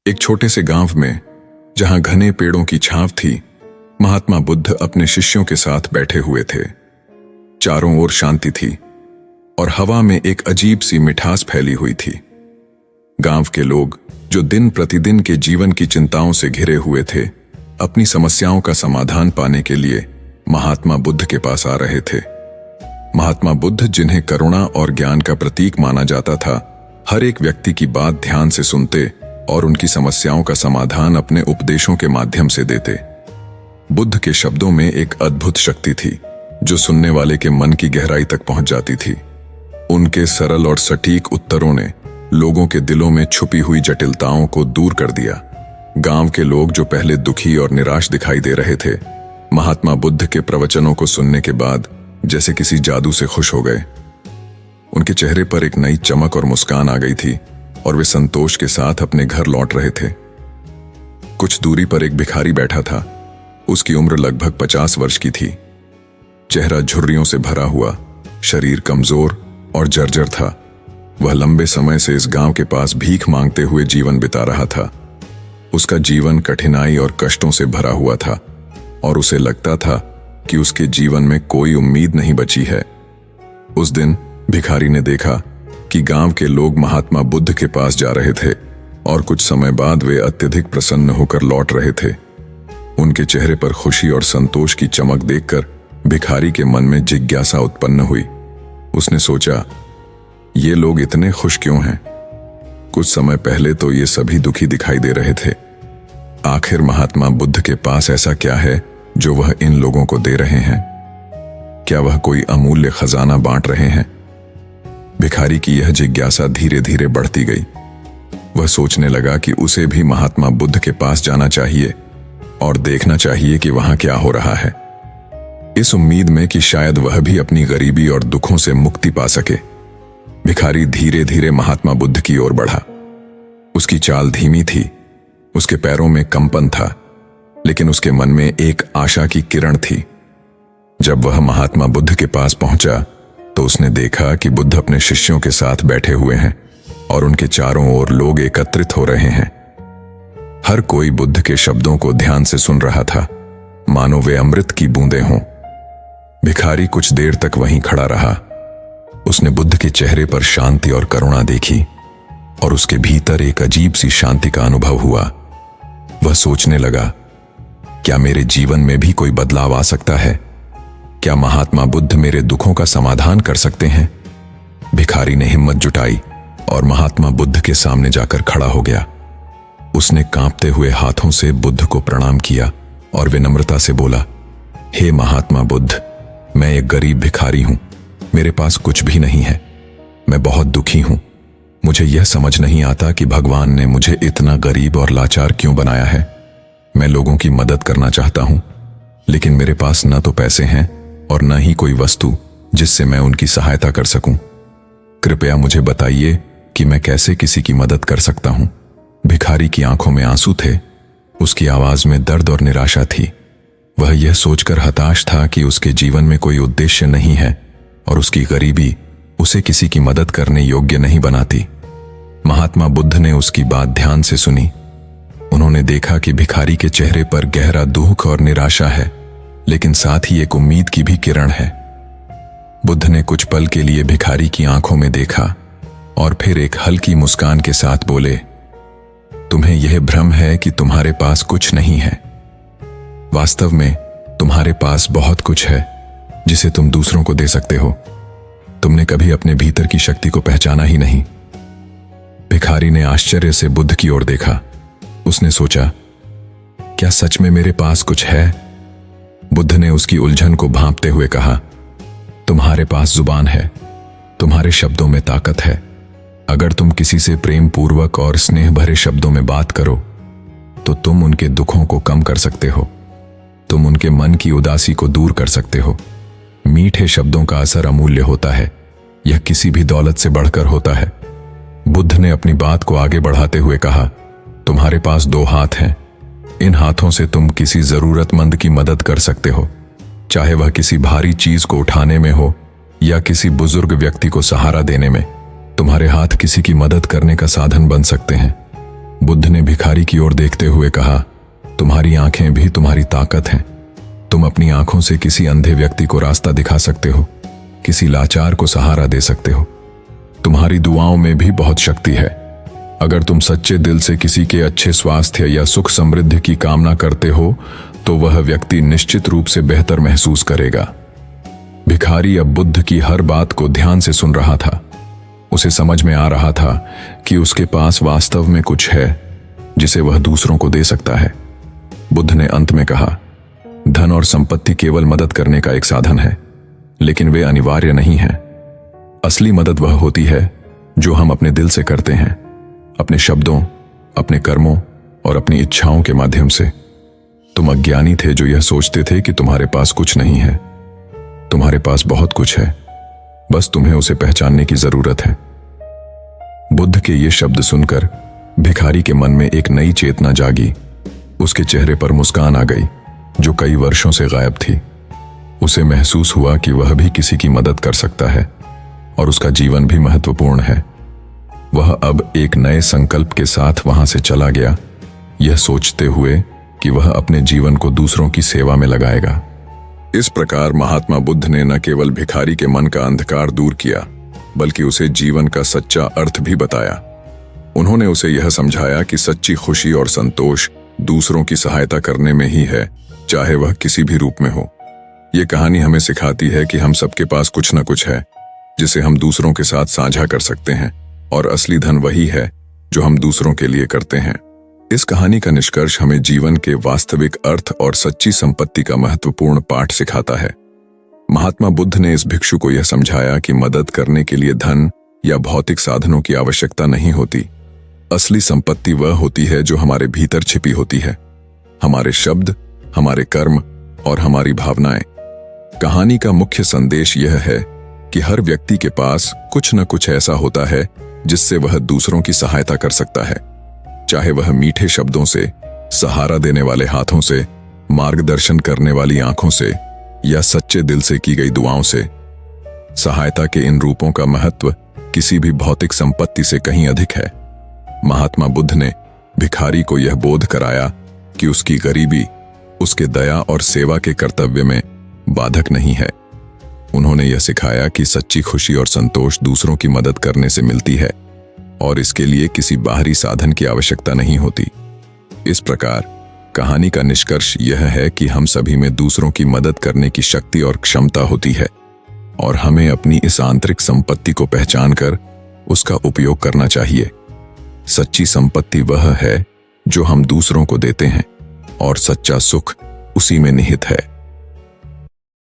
एक छोटे से गांव में, जहां घने पेड़ों की छांव थी, महात्मा बुद्ध अपने शिष्यों के साथ बैठे हुए थे। चारों ओर शांति थी और हवा में एक अजीब सी मिठास फैली हुई थी। गांव के लोग, जो दिन प्रतिदिन के जीवन की चिंताओं से घिरे हुए थे, अपनी समस्याओं का समाधान पाने के लिए महात्मा बुद्ध के पास आ रहे थे। महात्मा बुद्ध, जिन्हें करुणा और ज्ञान का प्रतीक माना जाता था, हर एक व्यक्ति की बात ध्यान से सुनते और उनकी समस्याओं का समाधान अपने उपदेशों के माध्यम से देते। बुद्ध के शब्दों में एक अद्भुत शक्ति थी, जो सुनने वाले के मन की गहराई तक पहुंच जाती थी। उनके सरल और सटीक उत्तरों ने लोगों के दिलों में छुपी हुई जटिलताओं को दूर कर दिया। गांव के लोग, जो पहले दुखी और निराश दिखाई दे रहे थे, महात्मा बुद्ध के प्रवचनों को सुनने के बाद जैसे किसी जादू से खुश हो गए। उनके चेहरे पर एक नई चमक और मुस्कान आ गई थी और वे संतोष के साथ अपने घर लौट रहे थे। कुछ दूरी पर एक भिखारी बैठा था। उसकी उम्र लगभग 50 वर्ष की थी। चेहरा झुर्रियों से भरा हुआ, शरीर कमजोर और जर्जर था। वह लंबे समय से इस गांव के पास भीख मांगते हुए जीवन बिता रहा था। उसका जीवन कठिनाई और कष्टों से भरा हुआ था और उसे लगता था कि उसके जीवन में कोई उम्मीद नहीं बची है। उस दिन भिखारी ने देखा कि गांव के लोग महात्मा बुद्ध के पास जा रहे थे और कुछ समय बाद वे अत्यधिक प्रसन्न होकर लौट रहे थे। उनके चेहरे पर खुशी और संतोष की चमक देखकर भिखारी के मन में जिज्ञासा उत्पन्न हुई। उसने सोचा, ये लोग इतने खुश क्यों हैं? कुछ समय पहले तो ये सभी दुखी दिखाई दे रहे थे। आखिर महात्मा बुद्ध के पास ऐसा क्या है जो वह इन लोगों को दे रहे हैं? क्या वह कोई अमूल्य खजाना बांट रहे हैं? भिखारी की यह जिज्ञासा धीरे धीरे बढ़ती गई। वह सोचने लगा कि उसे भी महात्मा बुद्ध के पास जाना चाहिए और देखना चाहिए कि वहां क्या हो रहा है, इस उम्मीद में कि शायद वह भी अपनी गरीबी और दुखों से मुक्ति पा सके। भिखारी धीरे धीरे महात्मा बुद्ध की ओर बढ़ा। उसकी चाल धीमी थी, उसके पैरों में कंपन था, लेकिन उसके मन में एक आशा की किरण थी। जब वह महात्मा बुद्ध के पास पहुंचा तो उसने देखा कि बुद्ध अपने शिष्यों के साथ बैठे हुए हैं और उनके चारों ओर लोग एकत्रित हो रहे हैं। हर कोई बुद्ध के शब्दों को ध्यान से सुन रहा था, मानो वे अमृत की बूंदें हों। भिखारी कुछ देर तक वहीं खड़ा रहा। उसने बुद्ध के चेहरे पर शांति और करुणा देखी और उसके भीतर एक अजीब सी शांति का अनुभव हुआ। वह सोचने लगा, क्या मेरे जीवन में भी कोई बदलाव आ सकता है? क्या महात्मा बुद्ध मेरे दुखों का समाधान कर सकते हैं? भिखारी ने हिम्मत जुटाई और महात्मा बुद्ध के सामने जाकर खड़ा हो गया। उसने कांपते हुए हाथों से बुद्ध को प्रणाम किया और विनम्रता से बोला, हे महात्मा बुद्ध, मैं एक गरीब भिखारी हूं। मेरे पास कुछ भी नहीं है। मैं बहुत दुखी हूं। मुझे यह समझ नहीं आता कि भगवान ने मुझे इतना गरीब और लाचार क्यों बनाया है। मैं लोगों की मदद करना चाहता हूं, लेकिन मेरे पास न तो पैसे हैं और न ही कोई वस्तु जिससे मैं उनकी सहायता कर सकूं। कृपया मुझे बताइए कि मैं कैसे किसी की मदद कर सकता हूं। भिखारी की आंखों में आंसू थे। उसकी आवाज में दर्द और निराशा थी। वह यह सोचकर हताश था कि उसके जीवन में कोई उद्देश्य नहीं है और उसकी गरीबी उसे किसी की मदद करने योग्य नहीं बनाती। महात्मा बुद्ध ने उसकी बात ध्यान से सुनी। उन्होंने देखा कि भिखारी के चेहरे पर गहरा दुख और निराशा है, लेकिन साथ ही एक उम्मीद की भी किरण है। बुद्ध ने कुछ पल के लिए भिखारी की आंखों में देखा और फिर एक हल्की मुस्कान के साथ बोले, तुम्हें यह भ्रम है कि तुम्हारे पास कुछ नहीं है। वास्तव में तुम्हारे पास बहुत कुछ है जिसे तुम दूसरों को दे सकते हो। तुमने कभी अपने भीतर की शक्ति को पहचाना ही नहीं। भिखारी ने आश्चर्य से बुद्ध की ओर देखा। उसने सोचा, क्या सच में मेरे पास कुछ है? बुद्ध ने उसकी उलझन को भांपते हुए कहा, तुम्हारे पास जुबान है, तुम्हारे शब्दों में ताकत है। अगर तुम किसी से प्रेम पूर्वक और स्नेह भरे शब्दों में बात करो तो तुम उनके दुखों को कम कर सकते हो। तुम उनके मन की उदासी को दूर कर सकते हो। मीठे शब्दों का असर अमूल्य होता है। यह किसी भी दौलत से बढ़कर होता है। बुद्ध ने अपनी बात को आगे बढ़ाते हुए कहा, तुम्हारे पास 2 हाथ हैं। इन हाथों से तुम किसी जरूरतमंद की मदद कर सकते हो, चाहे वह किसी भारी चीज को उठाने में हो या किसी बुजुर्ग व्यक्ति को सहारा देने में। तुम्हारे हाथ किसी की मदद करने का साधन बन सकते हैं। बुद्ध ने भिखारी की ओर देखते हुए कहा, तुम्हारी आंखें भी तुम्हारी ताकत हैं। तुम अपनी आंखों से किसी अंधे व्यक्ति को रास्ता दिखा सकते हो, किसी लाचार को सहारा दे सकते हो। तुम्हारी दुआओं में भी बहुत शक्ति है। अगर तुम सच्चे दिल से किसी के अच्छे स्वास्थ्य या सुख समृद्धि की कामना करते हो तो वह व्यक्ति निश्चित रूप से बेहतर महसूस करेगा। भिखारी अब बुद्ध की हर बात को ध्यान से सुन रहा था। उसे समझ में आ रहा था कि उसके पास वास्तव में कुछ है जिसे वह दूसरों को दे सकता है। बुद्ध ने अंत में कहा, धन और संपत्ति केवल मदद करने का एक साधन है, लेकिन वे अनिवार्य नहीं हैं। असली मदद वह होती है जो हम अपने दिल से करते हैं, अपने शब्दों, अपने कर्मों और अपनी इच्छाओं के माध्यम से। तुम अज्ञानी थे जो यह सोचते थे कि तुम्हारे पास कुछ नहीं है। तुम्हारे पास बहुत कुछ है, बस तुम्हें उसे पहचानने की जरूरत है। बुद्ध के ये शब्द सुनकर भिखारी के मन में एक नई चेतना जागी। उसके चेहरे पर मुस्कान आ गई जो कई वर्षों से गायब थी। उसे महसूस हुआ कि वह भी किसी की मदद कर सकता है और उसका जीवन भी महत्वपूर्ण है। वह अब एक नए संकल्प के साथ वहां से चला गया, यह सोचते हुए कि वह अपने जीवन को दूसरों की सेवा में लगाएगा। इस प्रकार महात्मा बुद्ध ने न केवल भिखारी के मन का अंधकार दूर किया, बल्कि उसे जीवन का सच्चा अर्थ भी बताया। उन्होंने उसे यह समझाया कि सच्ची खुशी और संतोष दूसरों की सहायता करने में ही है, चाहे वह किसी भी रूप में हो। ये कहानी हमें सिखाती है कि हम सबके पास कुछ न कुछ है जिसे हम दूसरों के साथ साझा कर सकते हैं, और असली धन वही है जो हम दूसरों के लिए करते हैं। इस कहानी का निष्कर्ष हमें जीवन के वास्तविक अर्थ और सच्ची संपत्ति का महत्वपूर्ण पाठ सिखाता है। महात्मा बुद्ध ने इस भिक्षु को यह समझाया कि मदद करने के लिए धन या भौतिक साधनों की आवश्यकता नहीं होती। असली संपत्ति वह होती है जो हमारे भीतर छिपी होती है, हमारे शब्द, हमारे कर्म और हमारी भावनाएं। कहानी का मुख्य संदेश यह है कि हर व्यक्ति के पास कुछ न कुछ ऐसा होता है जिससे वह दूसरों की सहायता कर सकता है, चाहे वह मीठे शब्दों से, सहारा देने वाले हाथों से, मार्गदर्शन करने वाली आंखों से या सच्चे दिल से की गई दुआओं से। सहायता के इन रूपों का महत्व किसी भी भौतिक संपत्ति से कहीं अधिक है। महात्मा बुद्ध ने भिखारी को यह बोध कराया कि उसकी गरीबी उसके दया और सेवा के कर्तव्य में बाधक नहीं है। उन्होंने यह सिखाया कि सच्ची खुशी और संतोष दूसरों की मदद करने से मिलती है और इसके लिए किसी बाहरी साधन की आवश्यकता नहीं होती। इस प्रकार कहानी का निष्कर्ष यह है कि हम सभी में दूसरों की मदद करने की शक्ति और क्षमता होती है, और हमें अपनी इस आंतरिक संपत्ति को पहचानकर उसका उपयोग करना चाहिए। सच्ची संपत्ति वह है जो हम दूसरों को देते हैं, और सच्चा सुख उसी में निहित है।